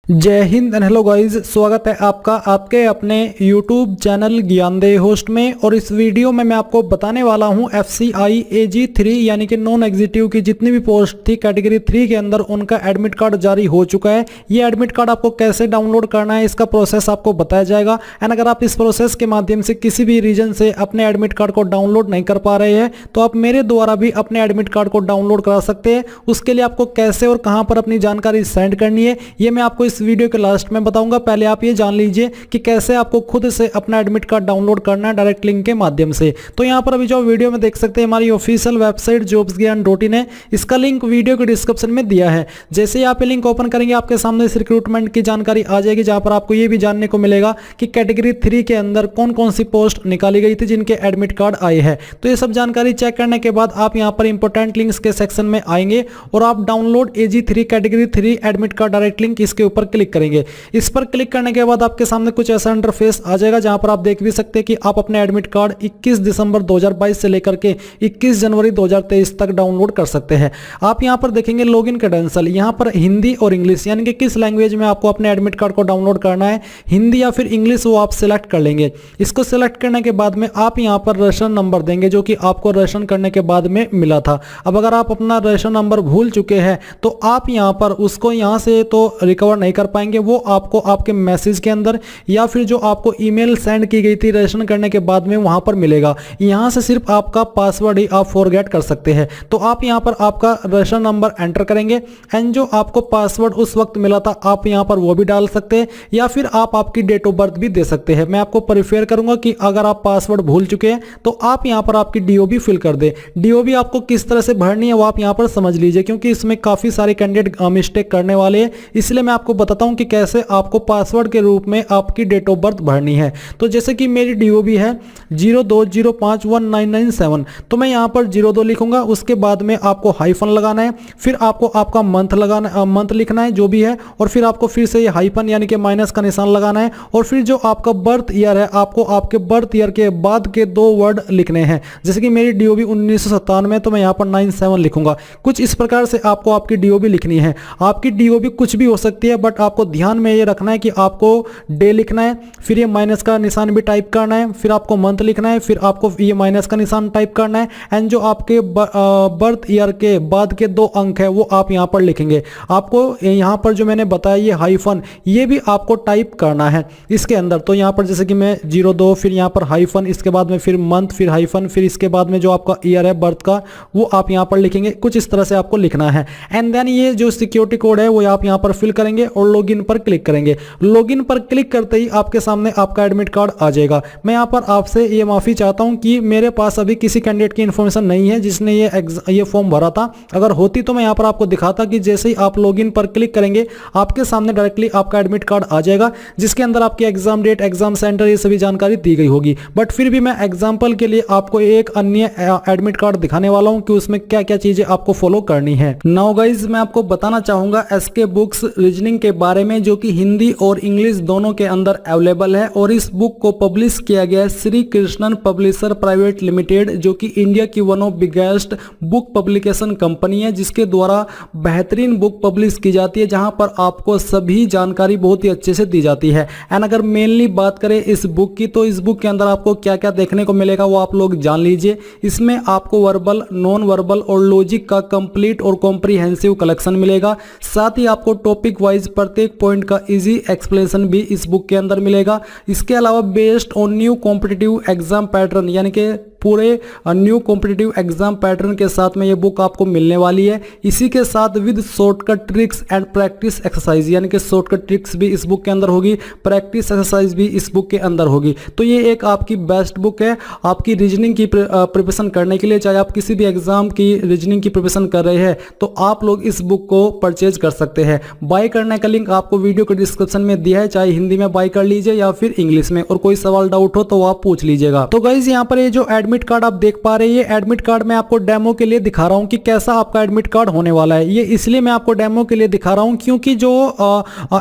जय Hind and hello guys, स्वागत है आपका आपके अपने YouTube चैनल ज्ञानदेह होस्ट में। और इस वीडियो में मैं आपको बताने वाला हूं FCI AG3 यानी कि नॉन एग्जीक्यूटिव की जितनी भी पोस्ट थी कैटेगरी 3 के अंदर उनका एडमिट कार्ड जारी हो चुका है। ये एडमिट कार्ड आपको कैसे डाउनलोड करना है इसका प्रोसेस आपको बताया जाएगा। एंड अगर आप इस प्रोसेस के माध्यम से किसी भी रीजन से अपने एडमिट कार्ड को डाउनलोड नहीं कर पा रहे हैं तो आप मेरे द्वारा भी अपने एडमिट कार्ड को डाउनलोड करा सकते हैं। उसके लिए आपको कैसे और कहां पर अपनी जानकारी सेंड करनी है ये मैं आपको इस वीडियो के लास्ट में बताऊंगा। पहले आप ये जान लीजिए कि कैसे आपको खुद से अपना एडमिट कार्ड डाउनलोड करना है डायरेक्ट लिंक के माध्यम से। तो यहां पर अभी जो वीडियो में देख सकते हैं हमारी ऑफिशियल वेबसाइट jobsgyan.in है, इसका लिंक वीडियो के डिस्क्रिप्शन में दिया है। जैसे ही आप ये लिंक ओपन करेंगे आपके सामने इस रिक्रूटमेंट की जानकारी आ जाएगी, जहां पर आपको ये भी जानने को मिलेगा कि कैटेगरी 3 के अंदर कौन कौन सी पोस्ट निकाली गई थी जिनके एडमिट कार्ड आए हैं। तो ये सब जानकारी चेक करने के बाद आप यहां पर इंपोर्टेंट लिंक्स के सेक्शन में आएंगे और आप download AG3 category 3 admit card direct link इसके ऊपर क्लिक करेंगे। इस पर क्लिक करने के बाद आपके सामने कुछ ऐसा इंटरफेस आ जाएगा जहां पर आप देख भी सकते हैं कि आप अपने एडमिट कार्ड 21 दिसंबर 2022 से लेकर के 21 जनवरी 2023 तक डाउनलोड कर सकते हैं। आप यहां पर देखेंगे लॉगिन क्रेडेंशियल, यहां पर हिंदी और इंग्लिश यानी कि किस लैंग्वेज में आपको अपने एडमिट कार्ड को डाउनलोड करना है, हिंदी या फिर इंग्लिश, वो आप सिलेक्ट कर लेंगे। इसको सिलेक्ट करने के बाद में आप यहां पर रजिस्ट्रेशन नंबर देंगे जो कि आपको रजिस्ट्रेशन करने के बाद में मिला था। अब अगर आप अपना रजिस्ट्रेशन नंबर भूल चुके हैं तो आप यहां पर उसको यहां से तो रिकवर नहीं कर पाएंगे, वो आपको आपके मैसेज के अंदर या फिर जो आपको ईमेल सेंड की गई थी रजिस्ट्रेशन करने के बाद में वहां पर मिलेगा। यहां से सिर्फ आपका पासवर्ड ही आप फॉरगेट कर सकते हैं। तो आप यहां पर आपका रजिस्ट्रेशन नंबर एंटर करेंगे एंड जो आपको पासवर्ड उस वक्त मिला था आप यहां पर वो भी डाल सकते हैं या फिर आप आपकी डेट ऑफ बर्थ भी दे सकते हैं। मैं आपको प्रेफर करूंगा कि अगर आप पासवर्ड भूल चुके हैं तो आप यहां पर आपकी DOB फिल कर दे। DOB आपको किस तरह से भरनी है वो आप यहां पर समझ लीजिए, क्योंकि इसमें काफी सारे कैंडिडेट मिस्टेक करने वाले हैं, इसलिए मैं आपको बताता हूं कि कैसे आपको पासवर्ड के रूप में आपकी डेट ऑफ बर्थ भरनी है। तो जैसे कि मेरी DOB है 02051997, तो मैं यहां पर 02 लिखूंगा, उसके बाद में आपको हाइफन लगाना है, फिर आपको आपका मंथ लिखना है जो भी है, और फिर आपको फिर से ये हाइफन यानी कि माइनस का निशान लगाना है, और फिर जो आपका बर्थ ईयर है आपको आपके बर्थ ईयर के बाद के 2 वर्ड लिखने हैं। जैसे कि मेरी DOB 1997 तो मैं यहाँ पर 97 लिखूंगा। कुछ इस प्रकार से आपको आपकी DOB लिखनी है। आपकी DOB कुछ भी हो सकती है, बट आपको ध्यान में ये रखना है कि आपको डे लिखना है, फिर ये माइनस का निशान भी टाइप करना है, फिर आपको मंथ लिखना है, फिर आपको ये माइनस का निशान टाइप करना है, एंड जो आपके बर्थ ईयर के बाद के 2 अंक है वो आप यहाँ पर लिखेंगे। आपको यहाँ पर जो मैंने बताया ये हाइफन ये भी आपको टाइप करना है इसके अंदर। तो यहाँ पर जैसे कि मैं 02 फिर यहाँ पर हाइफन, इसके बाद में फिर मंथ, फिर हाइफन, फिर इसके बाद में जो आपका ईयर है बर्थ का वो आप यहाँ पर लिखेंगे। कुछ इस तरह से आपको लिखना है एंड देन ये जो सिक्योरिटी कोड है वो आप यहाँ पर फिल करेंगे और लॉगिन पर क्लिक करेंगे। लॉगिन पर क्लिक करते ही आपके सामने आपका एडमिट कार्ड आ जाएगा। मैं यहाँ पर आपसे ये माफी चाहता हूँ कि मेरे पास अभी किसी कैंडिडेट की इंफॉर्मेशन नहीं है जिसने ये फॉर्म भरा था। अगर होती तो मैं यहाँ पर आपको दिखाता कि जैसे ही आप लॉगिन पर क्लिक करेंगे आपके सामने डायरेक्टली आपका एडमिट कार्ड आ जाएगा, जिसके अंदर आपकी एग्जाम डेट, एग्जाम सेंटर, ये सभी जानकारी दी गई होगी। बट फिर भी मैं एग्जाम्पल के लिए आपको एक अन्य एडमिट कार्ड दिखाने वाला हूँ कि उसमें क्या क्या चीजें आपको फॉलो करनी है। नाउ गाइज मैं आपको बताना चाहूंगा SK बुक्स रीजनिंग के बारे में, जो कि हिंदी और इंग्लिश दोनों के अंदर अवेलेबल है। और इस बुक को पब्लिश किया गया है Shri Krishnan publisher private limited, जो कि इंडिया की one of biggest book publication company है, जिसके द्वारा बेहतरीन बुक पब्लिश की जाती है, जहां पर आपको सभी जानकारी बहुत ही अच्छे से दी जाती है। एंड अगर मेनली बात करें इस बुक की, तो इस बुक के अंदर आपको क्या क्या देखने को मिलेगा वो आप लोग जान लीजिए। इसमें आपको वर्बल, नॉन वर्बल और लॉजिक का कंप्लीट और कॉम्प्रिहेंसिव कलेक्शन मिलेगा। साथ ही आपको टॉपिक वाइज प्रत्येक पॉइंट का इजी एक्सप्लेनेशन भी इस बुक के अंदर मिलेगा। इसके अलावा based on new competitive exam pattern यानी कि पूरे न्यू कॉम्पिटिटिव एग्जाम पैटर्न के साथ में ये बुक आपको मिलने वाली है। इसी के साथ with shortcut tricks and practice exercise, यानी कि शॉर्टकट ट्रिक्स भी इस बुक के अंदर होगी, प्रैक्टिस एक्सरसाइज भी इस बुक के अंदर होगी। तो ये एक आपकी बेस्ट बुक है आपकी रीजनिंग की प्रिपरेशन करने के लिए। चाहे आप किसी भी एग्जाम की रीजनिंग की प्रिपरेशन कर रहे हैं तो आप लोग इस बुक को परचेज कर सकते हैं। बाय करने का लिंक आपको वीडियो के डिस्क्रिप्शन में दिया है, चाहे हिंदी में बाय कर लीजिए या फिर इंग्लिश में, और कोई सवाल डाउट हो तो आप पूछ लीजिएगा। तो गाइज यहाँ पर ये जो एडमिट एडमिट कार्ड आप देख पा रहे हैं, ये एडमिट कार्ड मैं आपको डेमो के लिए दिखा रहा हूँ कि कैसा आपका एडमिट कार्ड होने वाला है। ये इसलिए मैं आपको डेमो के लिए दिखा रहा हूँ क्योंकि जो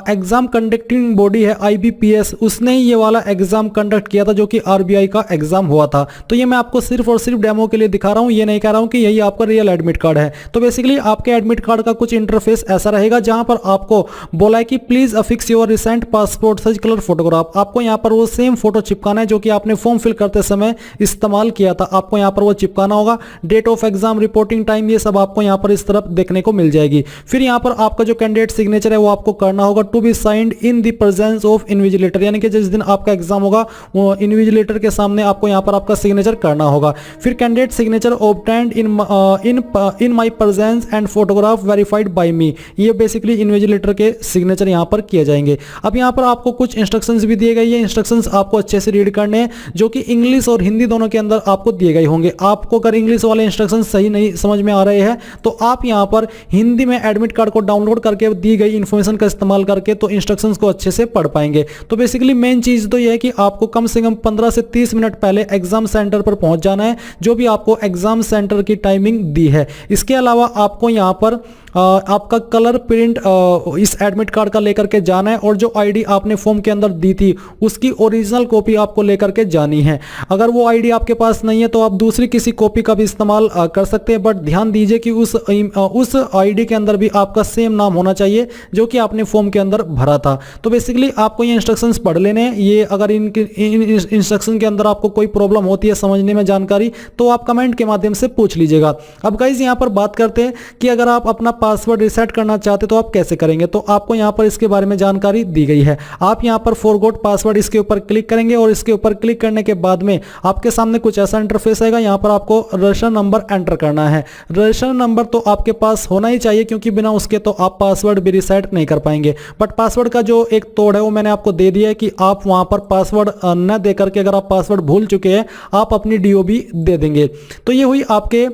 एग्जाम कंडक्टिंग बॉडी है IBPS, उसने ही ये वाला एग्जाम कंडक्ट किया था जो कि RBI का एग्जाम हुआ था। तो ये मैं आपको सिर्फ और सिर्फ डेमो के लिए दिखा रहा हूँ, ये नहीं कह रहा हूँ कि यही आपका रियल एडमिट कार्ड है। तो बेसिकली आपके एडमिट कार्ड का कुछ इंटरफेस ऐसा रहेगा जहां पर आपको बोला है कि please affix your recent passport size colour photograph. आपको यहाँ पर वो सेम फोटो चिपकाना है जो कि आपने फॉर्म फिल करते समय इस्तेमाल किया था, आपको यहाँ पर वो चिपकाना होगा। Date of exam, reporting time, ये सब आपको यहाँ पर इस तरफ देखने को मिल जाएगी। फिर यहाँ पर आपका जो कैंडिडेट सिग्नेचर है वो आपको करना होगा to be signed in the presence of invigilator, यानी कि जिस दिन आपका एग्जाम होगा वो इन्विजिलेटर के सामने आपको यहाँ पर आपका सिग्नेचर करना होगा। फिर candidate signature obtained in my presence and photograph verified by me, ये बेसिकली इन्विजिलेटर के सिग्नेचर यहाँ पर किए जाएंगे। अब यहाँ पर आपको कुछ इंस्ट्रक्शंस भी दिए गए, ये इंस्ट्रक्शंस आपको अच्छे से रीड करने हैं जो कि इंग्लिश और हिंदी दोनों के अंदर आपको दिए गए होंगे। आपको अगर इंग्लिश वाले इंस्ट्रक्शंस सही नहीं समझ में आ रहे हैं तो आप यहाँ पर हिंदी में एडमिट कार्ड को डाउनलोड करके दी गई इंफॉर्मेशन का इस्तेमाल करके तो इंस्ट्रक्शंस को अच्छे से पढ़ पाएंगे। तो बेसिकली मेन चीज तो यह है कि आपको कम से कम 15 से 30 मिनट पहले एग्जाम सेंटर पर पहुंच जाना है, जो भी आपको एग्जाम सेंटर की टाइमिंग दी है। इसके अलावा आपको यहाँ पर आपका कलर प्रिंट इस एडमिट कार्ड का लेकर के जाना है और जो आईडी आपने फॉर्म के अंदर दी थी उसकी ओरिजिनल कॉपी आपको लेकर के जानी है। अगर वो आईडी आपके पास नहीं है तो आप दूसरी किसी कॉपी का भी इस्तेमाल कर सकते हैं, बट ध्यान दीजिए कि उस आईडी के अंदर भी आपका सेम नाम होना चाहिए जो कि आपने फॉर्म के अंदर भरा था। तो बेसिकली आपको ये इंस्ट्रक्शंस पढ़ लेने हैं। ये अगर इन इंस्ट्रक्शन के अंदर आपको कोई प्रॉब्लम होती है समझने में जानकारी तो आप कमेंट के माध्यम से पूछ लीजिएगा। अब गाइज यहाँ पर बात करते हैं कि अगर आप अपना पासवर्ड रिसेट करना चाहते तो आप कैसे करेंगे। तो आपको यहाँ पर इसके बारे में जानकारी दी गई है। आप यहाँ पर फॉरगॉट पासवर्ड इसके ऊपर क्लिक करेंगे और इसके ऊपर क्लिक करने के बाद में आपके सामने कुछ ऐसा इंटरफेस आएगा। यहाँ पर आपको रजिस्टर नंबर एंटर करना है। रजिस्टर नंबर तो आपके पास होना ही चाहिए क्योंकि बिना उसके तो आप पासवर्ड भी रिसेट नहीं कर पाएंगे। बट पासवर्ड का जो एक तोड़ है वो मैंने आपको दे दिया है कि आप वहां पर पासवर्ड न दे करके अगर आप पासवर्ड भूल चुके हैं आप अपनी DOB दे देंगे। तो ये हुई आपके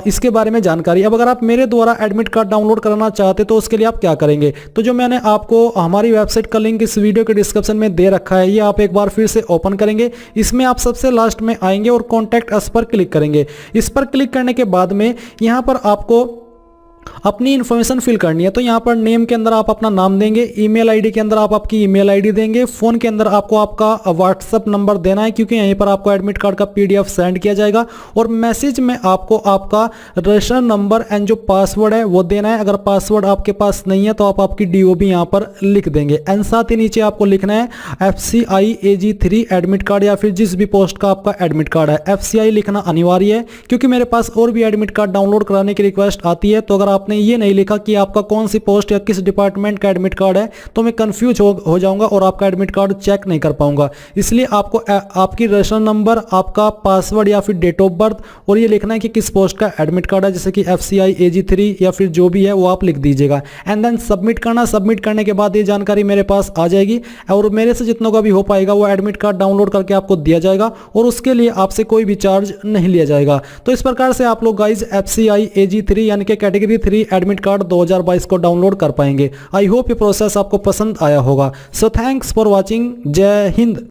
इसके बारे में जानकारी। अब अगर आप मेरे द्वारा एडमिट कार्ड डाउनलोड करना चाहते तो उसके लिए आप क्या करेंगे। तो जो मैंने आपको हमारी वेबसाइट का लिंक इस वीडियो के डिस्क्रिप्शन में दे रखा है, ये आप एक बार फिर से ओपन करेंगे। इसमें आप सबसे लास्ट में आएंगे और कॉन्टैक्ट अस पर क्लिक करेंगे। इस पर क्लिक करने के बाद में यहाँ पर आपको अपनी इंफॉर्मेशन फिल करनी है। तो यहाँ पर नेम के अंदर आप अपना नाम देंगे, ईमेल आईडी के अंदर आप आपकी ईमेल आईडी देंगे, फोन के अंदर आपको आपका व्हाट्सएप नंबर देना है क्योंकि यहीं पर आपको एडमिट कार्ड का PDF सेंड किया जाएगा और मैसेज में आपको आपका रजिस्टर नंबर एंड जो पासवर्ड है वो देना है। अगर पासवर्ड आपके पास नहीं है तो आप आपकी DOB यहाँ पर लिख देंगे एंड साथ ही नीचे आपको लिखना है FCI AG3 एडमिट कार्ड या फिर जिस भी पोस्ट का आपका एडमिट कार्ड है। FCI लिखना अनिवार्य है क्योंकि मेरे पास और भी एडमिट कार्ड डाउनलोड कराने की रिक्वेस्ट आती है। तो अगर आपने ये नहीं लिखा कि आपका कौन सी पोस्ट या किस डिपार्टमेंट का एडमिट कार्ड है तो मैं कंफ्यूज हो जाऊंगा और आपका एडमिट कार्ड चेक नहीं कर पाऊंगा। इसलिए आपको आपकी रजिस्टर नंबर, आपका पासवर्ड या फिर डेट ऑफ बर्थ और ये लिखना है कि किस पोस्ट का एडमिट कार्ड है, जैसे कि FCI AG3 या फिर जो भी है वो आप लिख दीजिएगा एंड देन सबमिट करना। सबमिट करने के बाद ये जानकारी मेरे पास आ जाएगी और मेरे से जितनों का भी हो पाएगा वो एडमिट कार्ड डाउनलोड करके आपको दिया जाएगा और उसके लिए आपसे कोई भी चार्ज नहीं लिया जाएगा। तो इस प्रकार से आप लोग गाइज FCI AG3 यानी कि कैटेगरी 3 एडमिट कार्ड 2022 को डाउनलोड कर पाएंगे। आई होप ये प्रोसेस आपको पसंद आया होगा। So thanks for watching. जय हिंद।